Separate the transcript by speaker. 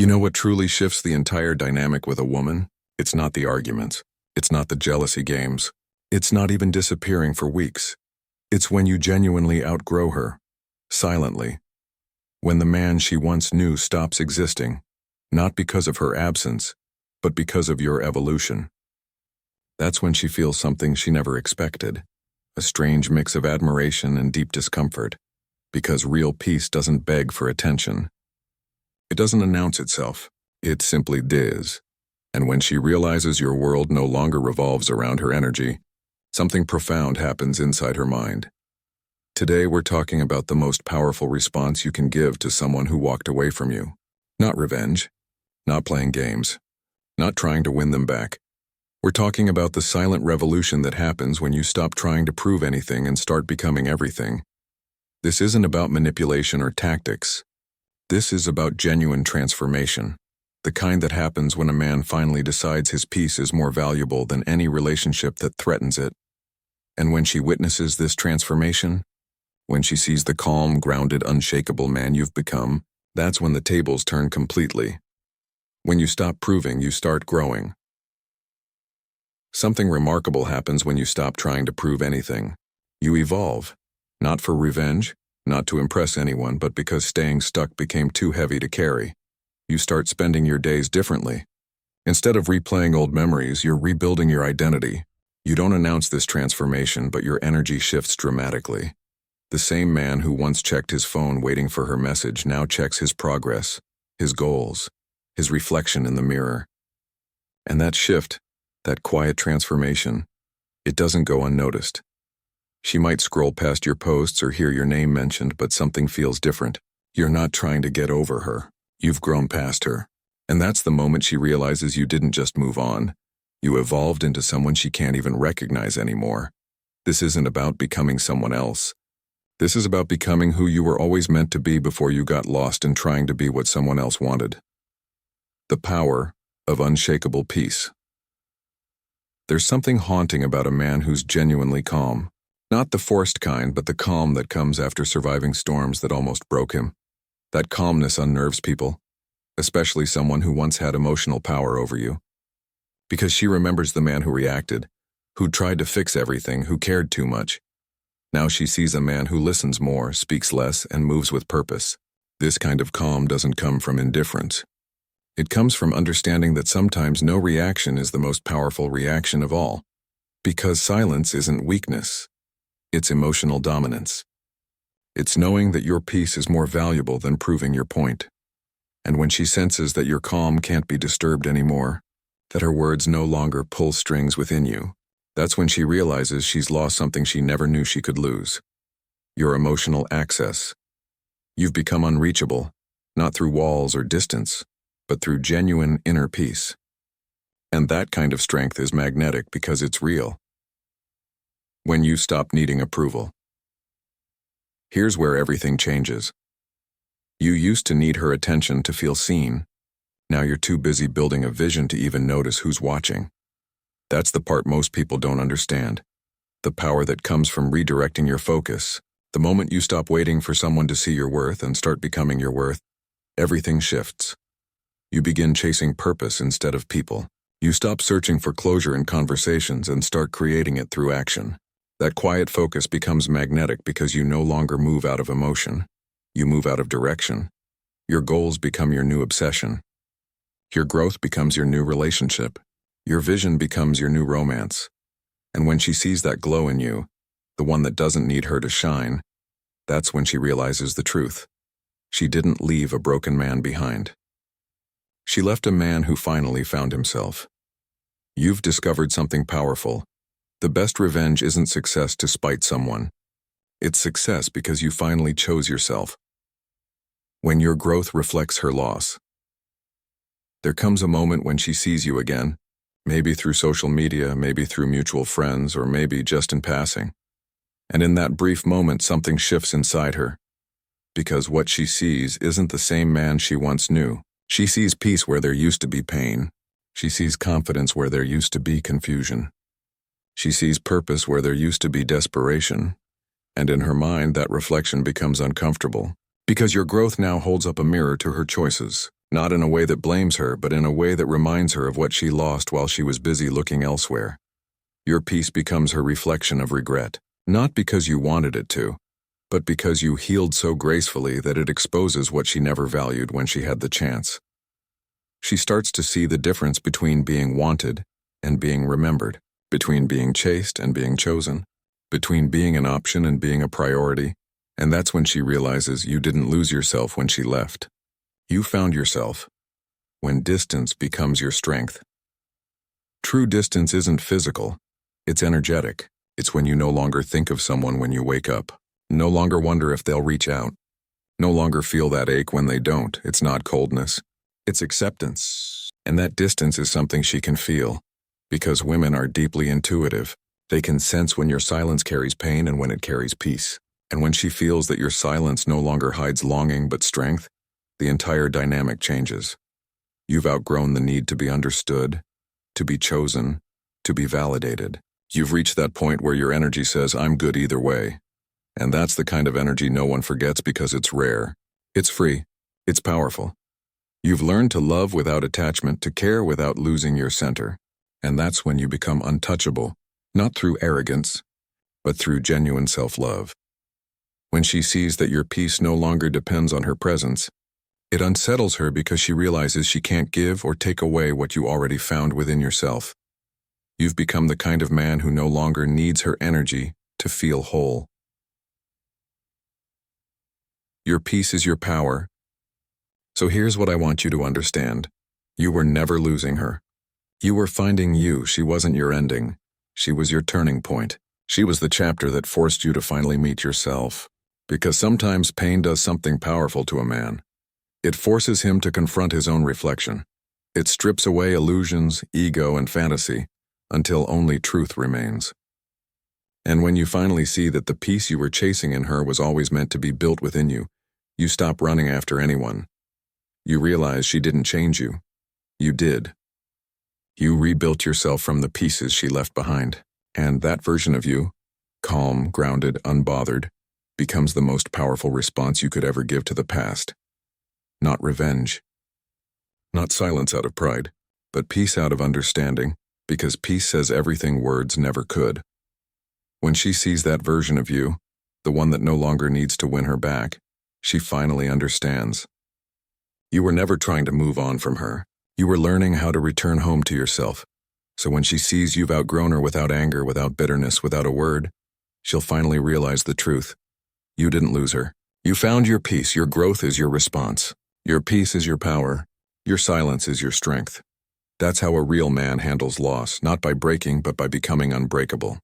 Speaker 1: You know what truly shifts the entire dynamic with a woman? It's not the arguments. It's not the jealousy games. It's not even disappearing for weeks. It's when you genuinely outgrow her. Silently. When the man she once knew stops existing. Not because of her absence, but because of your evolution. That's when she feels something she never expected. A strange mix of admiration and deep discomfort. Because real peace doesn't beg for attention. It doesn't announce itself. It simply is. And when she realizes your world no longer revolves around her energy, something profound happens inside her mind. Today we're talking about the most powerful response you can give to someone who walked away from you. Not revenge. Not playing games. Not trying to win them back. We're talking about the silent revolution that happens when you stop trying to prove anything and start becoming everything. This isn't about manipulation or tactics. This is about genuine transformation. The kind that happens when a man finally decides his peace is more valuable than any relationship that threatens it. And when she witnesses this transformation, when she sees the calm, grounded, unshakable man you've become, that's when the tables turn completely. When you stop proving, you start growing. Something remarkable happens when you stop trying to prove anything. You evolve, not for revenge, not to impress anyone, but because staying stuck became too heavy to carry. You start spending your days differently. Instead of replaying old memories, you're rebuilding your identity. You don't announce this transformation, but your energy shifts dramatically. The same man who once checked his phone waiting for her message now checks his progress, his goals, his reflection in the mirror. And that shift, that quiet transformation, it doesn't go unnoticed. She might scroll past your posts or hear your name mentioned, but something feels different. You're not trying to get over her. You've grown past her. And that's the moment she realizes you didn't just move on. You evolved into someone she can't even recognize anymore. This isn't about becoming someone else. This is about becoming who you were always meant to be before you got lost in trying to be what someone else wanted. The power of unshakable peace. There's something haunting about a man who's genuinely calm. Not the forced kind, but the calm that comes after surviving storms that almost broke him. That calmness unnerves people, especially someone who once had emotional power over you. Because she remembers the man who reacted, who tried to fix everything, who cared too much. Now she sees a man who listens more, speaks less, and moves with purpose. This kind of calm doesn't come from indifference. It comes from understanding that sometimes no reaction is the most powerful reaction of all. Because silence isn't weakness. It's emotional dominance. It's knowing that your peace is more valuable than proving your point. And when she senses that your calm can't be disturbed anymore, that her words no longer pull strings within you, that's when she realizes she's lost something she never knew she could lose. Your emotional access. You've become unreachable, not through walls or distance, but through genuine inner peace. And that kind of strength is magnetic because it's real. When you stop needing approval. Here's where everything changes. You used to need her attention to feel seen. Now you're too busy building a vision to even notice who's watching. That's the part most people don't understand. The power that comes from redirecting your focus. The moment you stop waiting for someone to see your worth and start becoming your worth, everything shifts. You begin chasing purpose instead of people. You stop searching for closure in conversations and start creating it through action. That quiet focus becomes magnetic because you no longer move out of emotion. You move out of direction. Your goals become your new obsession. Your growth becomes your new relationship. Your vision becomes your new romance. And when she sees that glow in you, the one that doesn't need her to shine, that's when she realizes the truth. She didn't leave a broken man behind. She left a man who finally found himself. You've discovered something powerful. The best revenge isn't success to spite someone. It's success because you finally chose yourself. When your growth reflects her loss. There comes a moment when she sees you again, maybe through social media, maybe through mutual friends, or maybe just in passing. And in that brief moment, something shifts inside her. Because what she sees isn't the same man she once knew. She sees peace where there used to be pain. She sees confidence where there used to be confusion. She sees purpose where there used to be desperation, and in her mind that reflection becomes uncomfortable, because your growth now holds up a mirror to her choices. Not in a way that blames her, but in a way that reminds her of what she lost while she was busy looking elsewhere. Your peace becomes her reflection of regret, not because you wanted it to, but because you healed so gracefully that it exposes what she never valued when she had the chance. She starts to see the difference between being wanted and being remembered, between being chased and being chosen, between being an option and being a priority, and that's when she realizes you didn't lose yourself when she left. You found yourself when distance becomes your strength. True distance isn't physical, it's energetic. It's when you no longer think of someone when you wake up, no longer wonder if they'll reach out, no longer feel that ache when they don't. It's not coldness, it's acceptance. And that distance is something she can feel, because women are deeply intuitive. They can sense when your silence carries pain and when it carries peace. And when she feels that your silence no longer hides longing but strength, the entire dynamic changes. You've outgrown the need to be understood, to be chosen, to be validated. You've reached that point where your energy says, I'm good either way. And that's the kind of energy no one forgets because it's rare. It's free. It's powerful. You've learned to love without attachment, to care without losing your center. And that's when you become untouchable, not through arrogance, but through genuine self-love. When she sees that your peace no longer depends on her presence, it unsettles her because she realizes she can't give or take away what you already found within yourself. You've become the kind of man who no longer needs her energy to feel whole. Your peace is your power. So here's what I want you to understand. You were never losing her. You were finding you. She wasn't your ending. She was your turning point. She was the chapter that forced you to finally meet yourself. Because sometimes pain does something powerful to a man. It forces him to confront his own reflection. It strips away illusions, ego, and fantasy, until only truth remains. And when you finally see that the peace you were chasing in her was always meant to be built within you, you stop running after anyone. You realize she didn't change you. You did. You rebuilt yourself from the pieces she left behind. And that version of you, calm, grounded, unbothered, becomes the most powerful response you could ever give to the past. Not revenge. Not silence out of pride, but peace out of understanding, because peace says everything words never could. When she sees that version of you, the one that no longer needs to win her back, she finally understands. You were never trying to move on from her. You were learning how to return home to yourself. So when she sees you've outgrown her without anger, without bitterness, without a word, she'll finally realize the truth. You didn't lose her. You found your peace. Your growth is your response. Your peace is your power. Your silence is your strength. That's how a real man handles loss, not by breaking, but by becoming unbreakable.